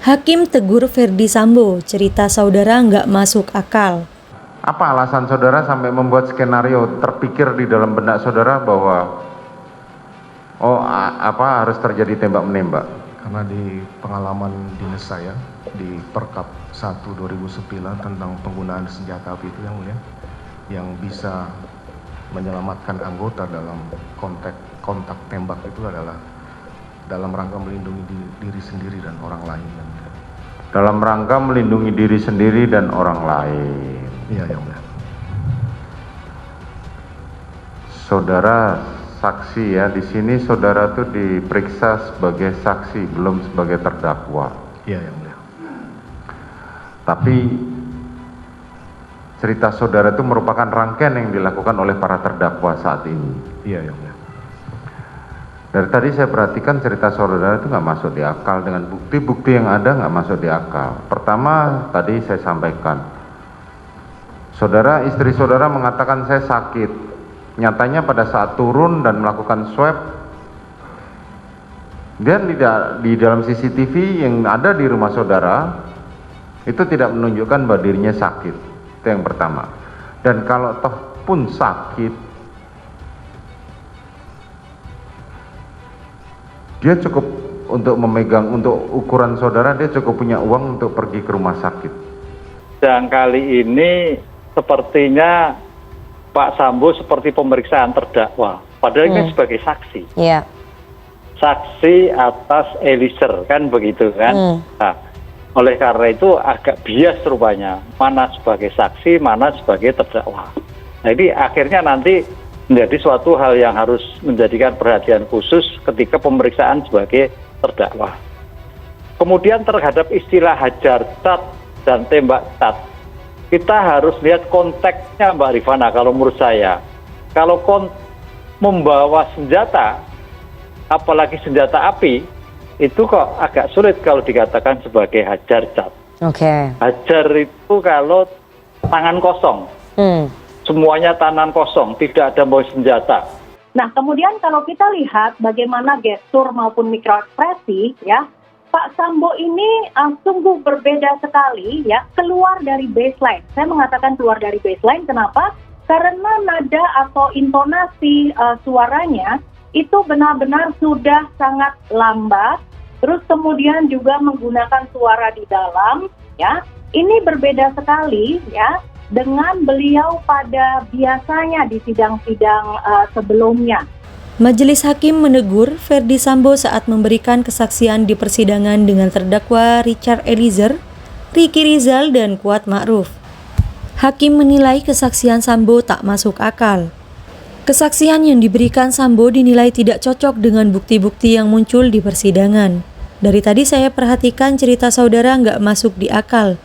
Hakim tegur Ferdy Sambo, cerita saudara nggak masuk akal. Apa alasan saudara sampai membuat skenario terpikir di dalam benak saudara bahwa harus terjadi tembak-menembak? Karena di pengalaman dinas saya di Perkap 1 2009 tentang penggunaan senjata api itu yang mulia, yang bisa menyelamatkan anggota dalam kontak tembak itu adalah dalam rangka melindungi diri sendiri dan orang lain. Dalam rangka melindungi diri sendiri dan orang lain. Iya, yang mulia. Saudara saksi ya, di sini saudara tuh diperiksa sebagai saksi, belum sebagai terdakwa. Iya, yang mulia. Tapi cerita saudara itu merupakan rangkaian yang dilakukan oleh para terdakwa saat ini. Iya, yang mulia. Dari tadi saya perhatikan cerita saudara itu nggak masuk di akal, dengan bukti-bukti yang ada nggak masuk di akal. Pertama, tadi saya sampaikan, istri saudara mengatakan saya sakit. Nyatanya pada saat turun dan melakukan swab, dan di dalam CCTV yang ada di rumah saudara itu tidak menunjukkan bahwa dirinya sakit. Itu yang pertama. Dan kalau toh pun sakit, dia cukup untuk memegang, untuk ukuran saudara, dia cukup punya uang untuk pergi ke rumah sakit. Dan kali ini sepertinya Pak Sambo seperti pemeriksaan terdakwa, padahal ini sebagai saksi. Iya. Saksi atas Eliezer, kan begitu kan. Nah, oleh karena itu agak bias rupanya, mana sebagai saksi, mana sebagai terdakwa. Nah, ini akhirnya nanti menjadi suatu hal yang harus menjadikan perhatian khusus ketika pemeriksaan sebagai terdakwa. Kemudian terhadap istilah hajar cat dan tembak cat, kita harus lihat konteksnya, Mbak Rifana. Kalau menurut saya, kalau membawa senjata, apalagi senjata api, itu kok agak sulit kalau dikatakan sebagai hajar cat. Oke. Hajar itu kalau tangan kosong. Semuanya tangan kosong, tidak ada bawa senjata. Nah, kemudian kalau kita lihat bagaimana gestur maupun mikroekspresi, ya, Pak Sambo ini sungguh berbeda sekali, ya, keluar dari baseline. Saya mengatakan keluar dari baseline, kenapa? Karena nada atau intonasi suaranya itu benar-benar sudah sangat lambat, terus kemudian juga menggunakan suara di dalam, ya. Ini berbeda sekali, ya, dengan beliau pada biasanya di sidang-sidang sebelumnya. Majelis Hakim menegur Ferdy Sambo saat memberikan kesaksian di persidangan dengan terdakwa Richard Eliezer, Ricky Rizal, dan Kuat Ma'ruf. Hakim menilai kesaksian Sambo tak masuk akal. Kesaksian yang diberikan Sambo dinilai tidak cocok dengan bukti-bukti yang muncul di persidangan. Dari tadi saya perhatikan cerita saudara nggak masuk di akal.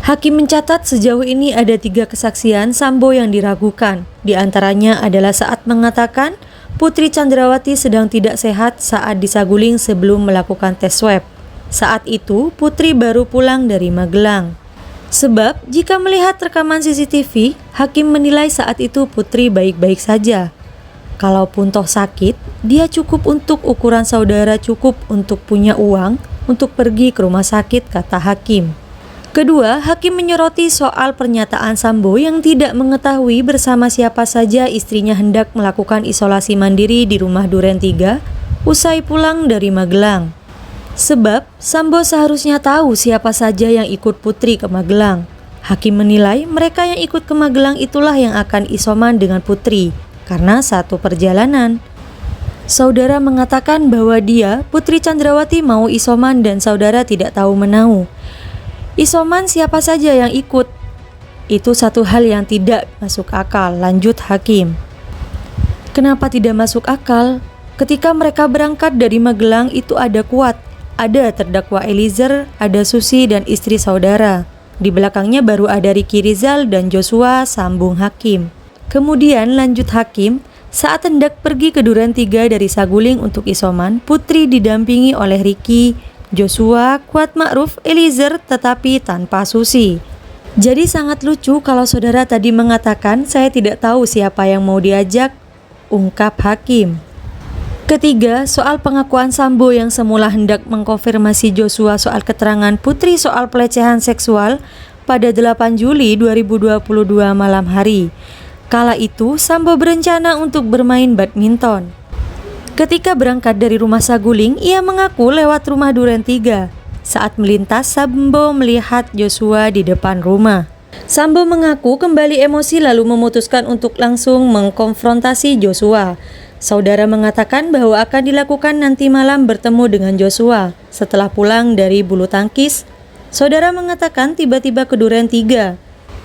Hakim mencatat sejauh ini ada 3 kesaksian Sambo yang diragukan. Di antaranya adalah saat mengatakan Putri Chandrawati sedang tidak sehat saat disaguling sebelum melakukan tes swab. Saat itu Putri baru pulang dari Magelang. Sebab jika melihat rekaman CCTV, Hakim menilai saat itu Putri baik-baik saja. Kalaupun toh sakit, dia cukup untuk ukuran saudara, cukup untuk punya uang untuk pergi ke rumah sakit, kata Hakim. Kedua, Hakim menyoroti soal pernyataan Sambo yang tidak mengetahui bersama siapa saja istrinya hendak melakukan isolasi mandiri di rumah Duren 3 usai pulang dari Magelang. Sebab, Sambo seharusnya tahu siapa saja yang ikut Putri ke Magelang. Hakim menilai mereka yang ikut ke Magelang itulah yang akan isoman dengan Putri, karena satu perjalanan. Saudara mengatakan bahwa dia, Putri Chandrawati, mau isoman dan saudara tidak tahu menahu. Isoman siapa saja yang ikut? Itu satu hal yang tidak masuk akal, lanjut Hakim. Kenapa tidak masuk akal? Ketika mereka berangkat dari Magelang itu ada Kuat, ada terdakwa Eliezer, ada Susi dan istri saudara. Di belakangnya baru ada Ricky Rizal dan Joshua, sambung Hakim. Kemudian lanjut Hakim, saat hendak pergi ke Duren 3 dari Saguling untuk isoman, Putri didampingi oleh Ricky, Joshua, Kuat Ma'ruf, Eliezer, tetapi tanpa Susi. Jadi sangat lucu kalau saudara tadi mengatakan saya tidak tahu siapa yang mau diajak, ungkap Hakim. Ketiga, soal pengakuan Sambo yang semula hendak mengkonfirmasi Joshua soal keterangan Putri soal pelecehan seksual pada 8 Juli 2022 malam hari. Kala itu, Sambo berencana untuk bermain badminton. Ketika berangkat dari rumah Saguling, ia mengaku lewat rumah Duren 3. Saat melintas, Sambo melihat Joshua di depan rumah. Sambo mengaku kembali emosi lalu memutuskan untuk langsung mengkonfrontasi Joshua. Saudara mengatakan bahwa akan dilakukan nanti malam bertemu dengan Joshua. Setelah pulang dari bulu tangkis, saudara mengatakan tiba-tiba ke Duren 3.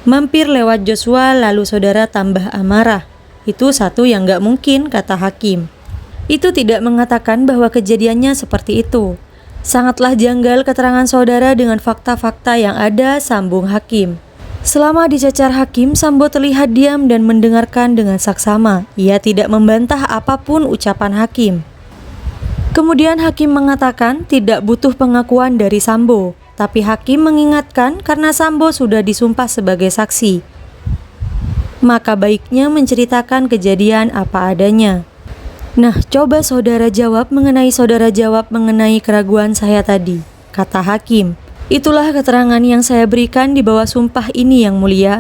Mampir lewat Joshua lalu saudara tambah amarah. Itu satu yang gak mungkin, kata hakim. Itu tidak mengatakan bahwa kejadiannya seperti itu. Sangatlah janggal keterangan saudara dengan fakta-fakta yang ada, sambung hakim. Selama dicecar hakim, Sambo terlihat diam dan mendengarkan dengan saksama. Ia tidak membantah apapun ucapan hakim. Kemudian hakim mengatakan tidak butuh pengakuan dari Sambo, tapi hakim mengingatkan karena Sambo sudah disumpah sebagai saksi, maka baiknya menceritakan kejadian apa adanya. Nah, coba saudara jawab mengenai keraguan saya tadi, kata hakim. Itulah keterangan yang saya berikan di bawah sumpah ini, Yang Mulia.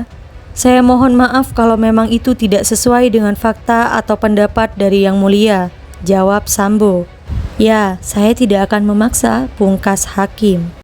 Saya mohon maaf kalau memang itu tidak sesuai dengan fakta atau pendapat dari Yang Mulia, jawab Sambo. Ya, saya tidak akan memaksa, pungkas hakim.